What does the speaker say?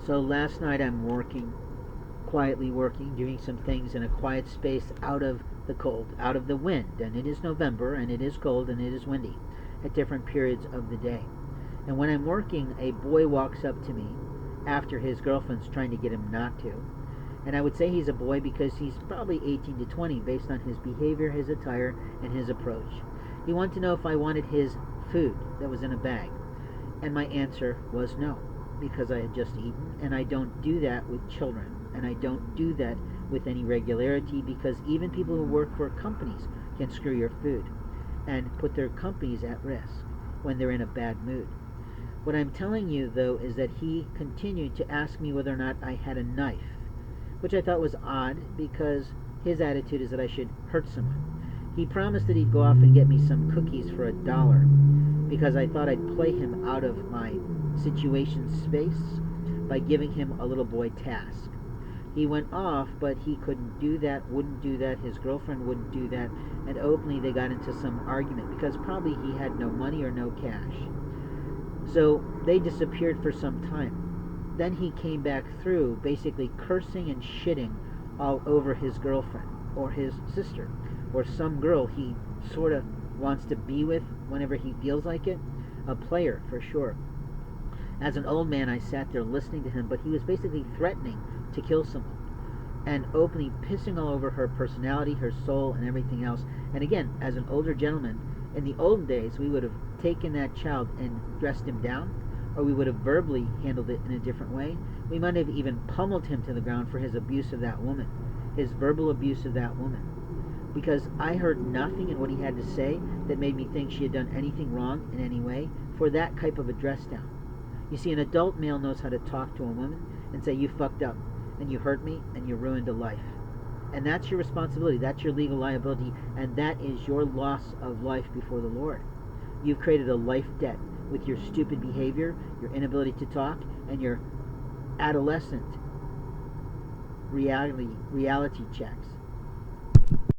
So last night I'm working, quietly working, doing some things in a quiet space out of the cold, out of the wind. And it is November, and it is cold, and it is windy at different periods of the day. And when I'm working, a boy walks up to me after his girlfriend's trying to get him not to. And I would say he's a boy because he's probably 18 to 20 based on his behavior, his attire, and his approach. He wanted to know if I wanted his food that was in a bag. And my answer was no, because I had just eaten, and I don't do that with children. And I don't do that with any regularity, because even people who work for companies can screw your food and put their companies at risk when they're in a bad mood. What I'm telling you, though, is that he continued to ask me whether or not I had a knife, which I thought was odd because his attitude is that I should hurt someone. He promised that he'd go off and get me some cookies for $1 because I thought I'd play him out of my situation space by giving him a little boy task. He went off, but he couldn't do that, wouldn't do that, his girlfriend wouldn't do that, and openly they got into some argument because probably he had no money or no cash. So they disappeared for some time. Then he came back through basically cursing and shitting all over his girlfriend or his sister or some girl he sort of wants to be with whenever he feels like it. A player for sure. As an old man, I sat there listening to him, but he was basically threatening to kill someone and openly pissing all over her personality, her soul, and everything else. And again, as an older gentleman, in the olden days, we would have taken that child and dressed him down, or we would have verbally handled it in a different way. We might have even pummeled him to the ground for his abuse of that woman, his verbal abuse of that woman. Because I heard nothing in what he had to say that made me think she had done anything wrong in any way for that type of a dress down. You see, an adult male knows how to talk to a woman and say, you fucked up, and you hurt me, and you ruined a life. And that's your responsibility, that's your legal liability, and that is your loss of life before the Lord. You've created a life debt with your stupid behavior, your inability to talk, and your adolescent reality checks.